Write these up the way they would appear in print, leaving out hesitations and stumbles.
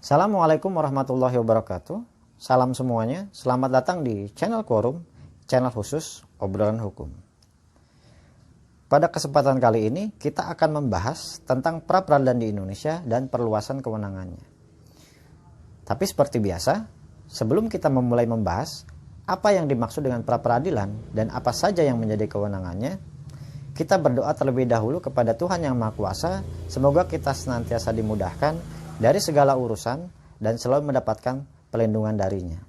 Assalamualaikum warahmatullahi wabarakatuh. Salam semuanya, selamat datang di channel Quorum, channel khusus obrolan hukum. Pada kesempatan kali ini kita akan membahas tentang pra-peradilan di Indonesia dan perluasan kewenangannya. Tapi seperti biasa, sebelum kita memulai membahas apa yang dimaksud dengan pra-peradilan dan apa saja yang menjadi kewenangannya, kita berdoa terlebih dahulu kepada Tuhan Yang Maha Kuasa, semoga kita senantiasa dimudahkan dari segala urusan dan selalu mendapatkan perlindungan darinya.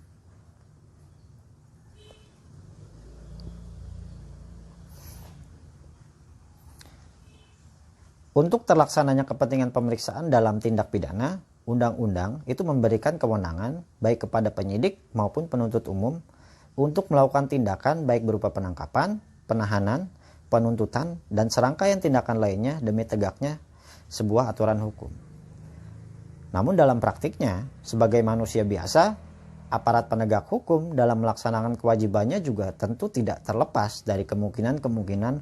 Untuk terlaksananya kepentingan pemeriksaan dalam tindak pidana, undang-undang itu memberikan kewenangan baik kepada penyidik maupun penuntut umum untuk melakukan tindakan baik berupa penangkapan, penahanan, penuntutan, dan serangkaian tindakan lainnya demi tegaknya sebuah aturan hukum. Namun dalam praktiknya, sebagai manusia biasa, aparat penegak hukum dalam melaksanakan kewajibannya juga tentu tidak terlepas dari kemungkinan-kemungkinan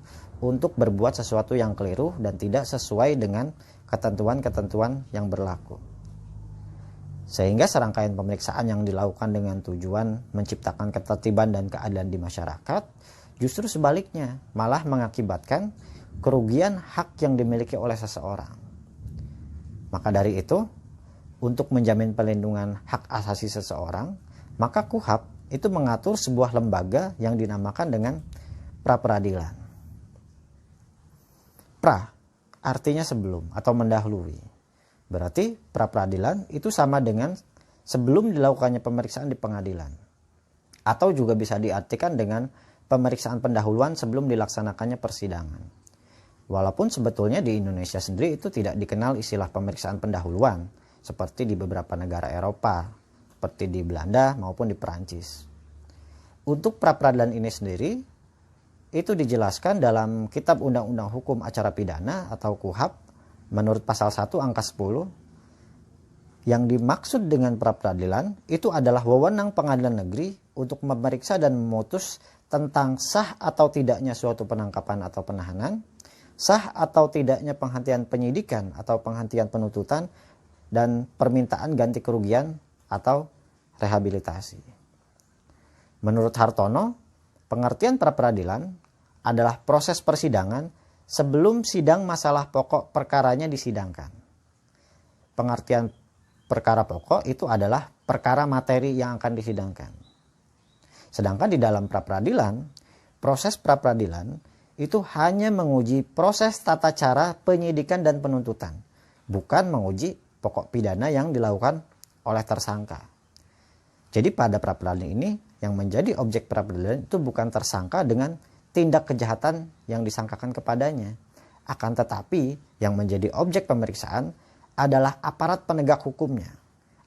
untuk berbuat sesuatu yang keliru dan tidak sesuai dengan ketentuan-ketentuan yang berlaku. Sehingga serangkaian pemeriksaan yang dilakukan dengan tujuan menciptakan ketertiban dan keadilan di masyarakat, justru sebaliknya malah mengakibatkan kerugian hak yang dimiliki oleh seseorang. Maka dari itu, untuk menjamin perlindungan hak asasi seseorang, maka KUHP itu mengatur sebuah lembaga yang dinamakan dengan pra-peradilan. Pra artinya sebelum atau mendahului. Berarti pra-peradilan itu sama dengan sebelum dilakukannya pemeriksaan di pengadilan. Atau juga bisa diartikan dengan pemeriksaan pendahuluan sebelum dilaksanakannya persidangan. Walaupun sebetulnya di Indonesia sendiri itu tidak dikenal istilah pemeriksaan pendahuluan, seperti di beberapa negara Eropa, seperti di Belanda maupun di Perancis. Untuk pra-peradilan ini sendiri, itu dijelaskan dalam Kitab Undang-Undang Hukum Acara Pidana atau KUHP, menurut pasal 1 angka 10, yang dimaksud dengan pra-peradilan itu adalah wewenang pengadilan negeri untuk memeriksa dan memutus tentang sah atau tidaknya suatu penangkapan atau penahanan, sah atau tidaknya penghentian penyidikan atau penghentian penuntutan, dan permintaan ganti kerugian atau rehabilitasi. Menurut Hartono, pengertian pra-peradilan adalah proses persidangan sebelum sidang masalah pokok perkaranya disidangkan. Pengertian perkara pokok itu adalah perkara materi yang akan disidangkan. Sedangkan di dalam pra-peradilan, proses pra-peradilan itu hanya menguji proses tata cara penyidikan dan penuntutan, bukan menguji pokok pidana yang dilakukan oleh tersangka. Jadi pada pra-peradilan ini yang menjadi objek pra-peradilan itu bukan tersangka dengan tindak kejahatan yang disangkakan kepadanya. Akan tetapi yang menjadi objek pemeriksaan adalah aparat penegak hukumnya.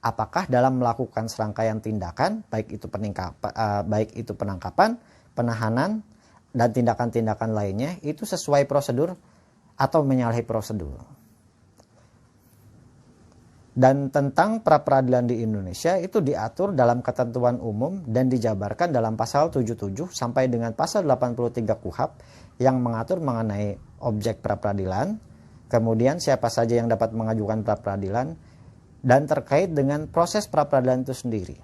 Apakah dalam melakukan serangkaian tindakan, baik itu penangkapan, penahanan, dan tindakan-tindakan lainnya itu sesuai prosedur atau menyalahi prosedur. Dan tentang pra-peradilan di Indonesia itu diatur dalam ketentuan umum dan dijabarkan dalam pasal 77 sampai dengan pasal 83 KUHP yang mengatur mengenai objek pra-peradilan, kemudian siapa saja yang dapat mengajukan pra-peradilan, dan terkait dengan proses pra-peradilan itu sendiri.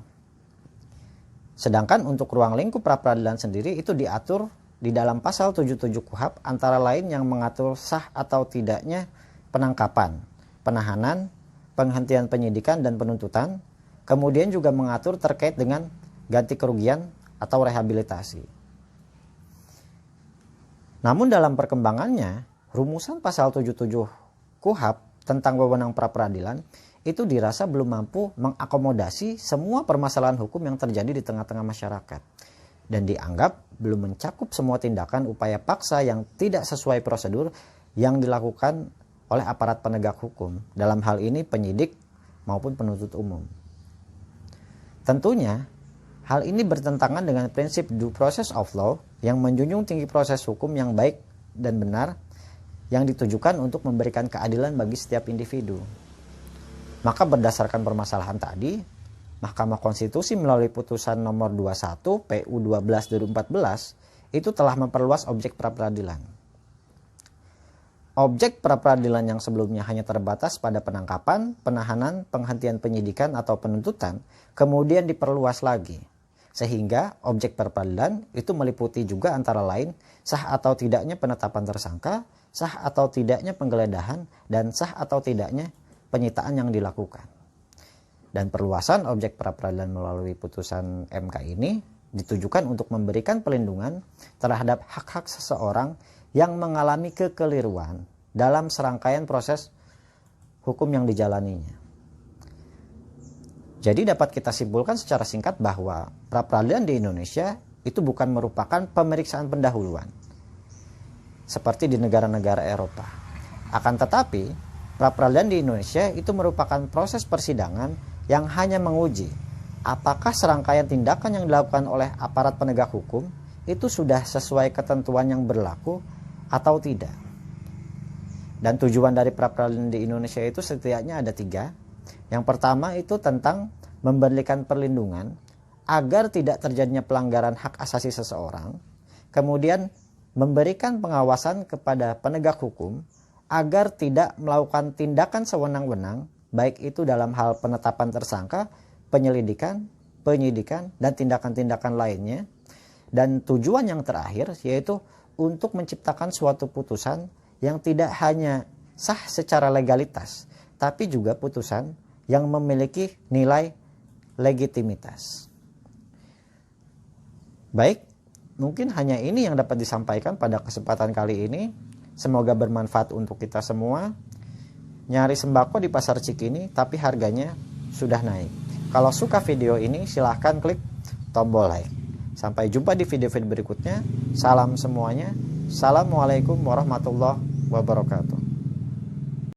Sedangkan untuk ruang lingkup pra-peradilan sendiri itu diatur di dalam pasal 77 KUHP antara lain yang mengatur sah atau tidaknya penangkapan, penahanan, penghentian penyidikan dan penuntutan, kemudian juga mengatur terkait dengan ganti kerugian atau rehabilitasi. Namun dalam perkembangannya, rumusan pasal 77 KUHP tentang wewenang pra-peradilan itu dirasa belum mampu mengakomodasi semua permasalahan hukum yang terjadi di tengah-tengah masyarakat dan dianggap belum mencakup semua tindakan upaya paksa yang tidak sesuai prosedur yang dilakukan oleh aparat penegak hukum, dalam hal ini penyidik maupun penuntut umum. Tentunya, hal ini bertentangan dengan prinsip due process of law yang menjunjung tinggi proses hukum yang baik dan benar yang ditujukan untuk memberikan keadilan bagi setiap individu. Maka berdasarkan permasalahan tadi, Mahkamah Konstitusi melalui putusan nomor 21 PU 12 2014 itu telah memperluas objek pra-peradilan. objek pra-peradilan yang sebelumnya hanya terbatas pada penangkapan, penahanan, penghentian penyidikan atau penuntutan, kemudian diperluas lagi. Sehingga objek pra-peradilan itu meliputi juga antara lain sah atau tidaknya penetapan tersangka, sah atau tidaknya penggeledahan, dan sah atau tidaknya penyitaan yang dilakukan. Dan perluasan objek pra-peradilan melalui putusan MK ini ditujukan untuk memberikan perlindungan terhadap hak-hak seseorang yang mengalami kekeliruan dalam serangkaian proses hukum yang dijalaninya. Jadi dapat kita simpulkan secara singkat bahwa pra-peradilan di Indonesia itu bukan merupakan pemeriksaan pendahuluan seperti di negara-negara Eropa. Akan tetapi, pra-peradilan di Indonesia itu merupakan proses persidangan yang hanya menguji apakah serangkaian tindakan yang dilakukan oleh aparat penegak hukum itu sudah sesuai ketentuan yang berlaku atau tidak. Dan tujuan dari pra-peradilan di Indonesia itu setidaknya ada 3. Yang pertama itu tentang memberikan perlindungan agar tidak terjadinya pelanggaran hak asasi seseorang. Kemudian memberikan pengawasan kepada penegak hukum agar tidak melakukan tindakan sewenang-wenang, baik itu dalam hal penetapan tersangka, penyelidikan, penyidikan, dan tindakan-tindakan lainnya. Dan tujuan yang terakhir yaitu untuk menciptakan suatu putusan yang tidak hanya sah secara legalitas, tapi juga putusan yang memiliki nilai legitimitas. Baik, mungkin hanya ini yang dapat disampaikan pada kesempatan kali ini. Semoga bermanfaat untuk kita semua. Nyari sembako di Pasar Cikini, tapi harganya sudah naik. Kalau suka video ini, silahkan klik tombol like. Sampai jumpa di video-video berikutnya. Salam semuanya. Assalamualaikum warahmatullahi wabarakatuh.